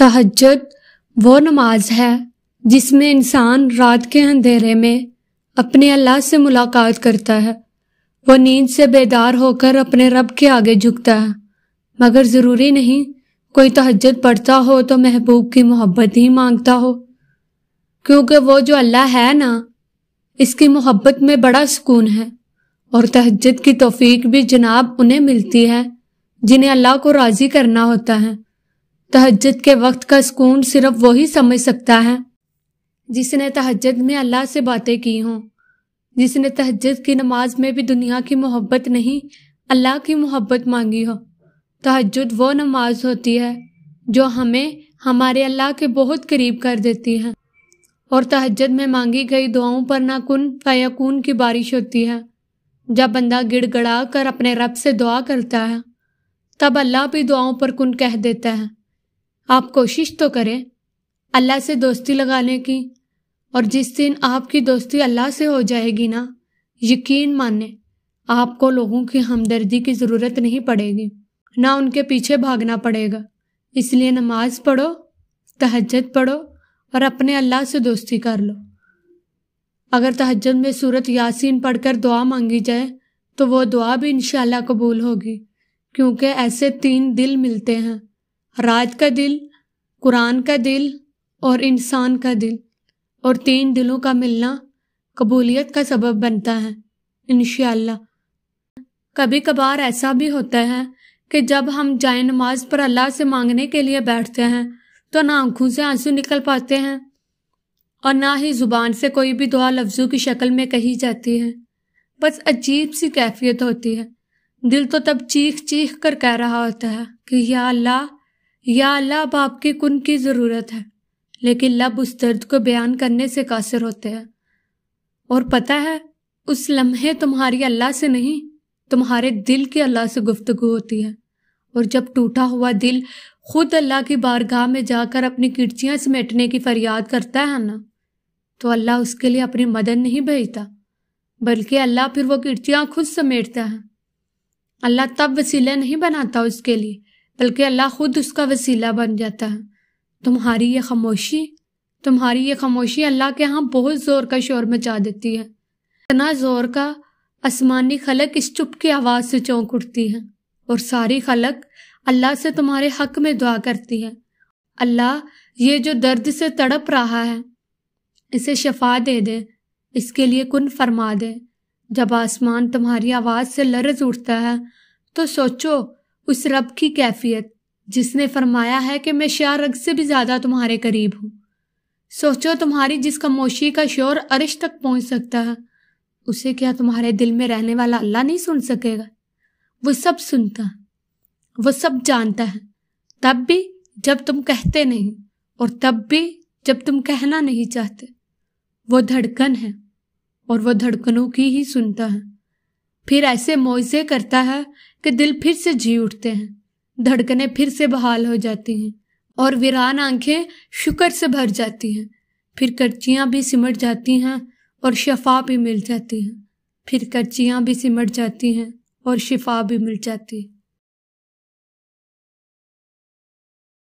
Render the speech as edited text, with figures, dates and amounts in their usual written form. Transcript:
तहज्जुद वो नमाज है जिसमें इंसान रात के अंधेरे में अपने अल्लाह से मुलाकात करता है। वो नींद से बेदार होकर अपने रब के आगे झुकता है। मगर ज़रूरी नहीं कोई तहज्जुद पढ़ता हो तो महबूब की मोहब्बत ही मांगता हो, क्योंकि वो जो अल्लाह है ना, इसकी मोहब्बत में बड़ा सुकून है। और तहज्जुद की तौफीक भी जनाब उन्हें मिलती है जिन्हें अल्लाह को राज़ी करना होता है। तहज्जुद के वक्त का सुकून सिर्फ वही समझ सकता है जिसने तहज्जुद में अल्लाह से बातें की हों, जिसने तहज्जुद की नमाज में भी दुनिया की मोहब्बत नहीं अल्लाह की मोहब्बत मांगी हो। तहज्जुद वो नमाज होती है जो हमें हमारे अल्लाह के बहुत करीब कर देती है। और तहज्जुद में मांगी गई दुआओं पर ना कुन फयकून की बारिश होती है। जब बंदा गिड़गड़ा कर अपने रब से दुआ करता है तब अल्लाह भी दुआओं पर कुन कह देता है। आप कोशिश तो करें अल्लाह से दोस्ती लगाने की, और जिस दिन आपकी दोस्ती अल्लाह से हो जाएगी ना, यकीन माने आपको लोगों की हमदर्दी की ज़रूरत नहीं पड़ेगी, ना उनके पीछे भागना पड़ेगा। इसलिए नमाज पढ़ो, तहज्जुद पढ़ो और अपने अल्लाह से दोस्ती कर लो। अगर तहज्जुद में सूरत यासीन पढ़कर दुआ मांगी जाए तो वो दुआ भी इंशाअल्लाह कबूल होगी, क्योंकि ऐसे 3 दिल मिलते हैं, रात का दिल, कुरान का दिल और इंसान का दिल। और 3 दिलों का मिलना कबूलियत का सबब बनता है इंशाअल्लाह। कभी कभार ऐसा भी होता है कि जब हम जाए नमाज पर अल्लाह से मांगने के लिए बैठते हैं तो ना आंखों से आंसू निकल पाते हैं और ना ही ज़ुबान से कोई भी दुआ लफ्ज़ों की शक्ल में कही जाती है। बस अजीब सी कैफियत होती है। दिल तो तब चीख चीख कर कह रहा होता है कि या अल्लाह अब आपकी कुन की ज़रूरत है, लेकिन लब उस दर्द को बयान करने से कासिर होते हैं। और पता है, उस लम्हे तुम्हारी अल्लाह से नहीं, तुम्हारे दिल की अल्लाह से गुफ्तगू होती है। और जब टूटा हुआ दिल खुद अल्लाह की बारगाह में जाकर अपनी किरचियाँ समेटने की फरियाद करता है ना, तो अल्लाह उसके लिए अपनी मदद नहीं भेजता, बल्कि अल्लाह फिर वो किरचियाँ खुद समेटता है। अल्लाह तब वसीला नहीं बनाता उसके लिए, बल्कि अल्लाह खुद उसका वसीला बन जाता है। तुम्हारी ये खामोशी अल्लाह के यहाँ बहुत ज़ोर का शोर मचा देती है। इतना ज़ोर का आसमानी खलक इस चुप की आवाज़ से चौंक उठती है और सारी खलक अल्लाह से तुम्हारे हक में दुआ करती है। अल्लाह, ये जो दर्द से तड़प रहा है इसे शफा दे दे, इसके लिए कुन फरमा दे। जब आसमान तुम्हारी आवाज़ से लरज़ उठता है तो सोचो उस रब की कैफियत जिसने फरमाया है कि मैं शारग से भी ज़्यादा तुम्हारे करीब हूँ। सोचो तुम्हारी जिस खामोशी का शोर अर्श तक पहुँच सकता है, उसे क्या तुम्हारे दिल में रहने वाला अल्लाह नहीं सुन सकेगा? वो सब सुनता है, वो सब जानता है, तब भी जब तुम कहते नहीं और तब भी जब तुम कहना नहीं चाहते। वो धड़कन है और वो धड़कनों की ही सुनता है। फिर ऐसे मोइज़े करता है कि दिल फिर से जी उठते हैं, धड़कनें फिर से बहाल हो जाती हैं और वीरान आंखें शुक्र से भर जाती हैं। फिर करचियाँ भी सिमट जाती हैं और शफा भी मिल जाती हैं। फिर करचियाँ भी सिमट जाती हैं और शिफा भी मिल जाती है।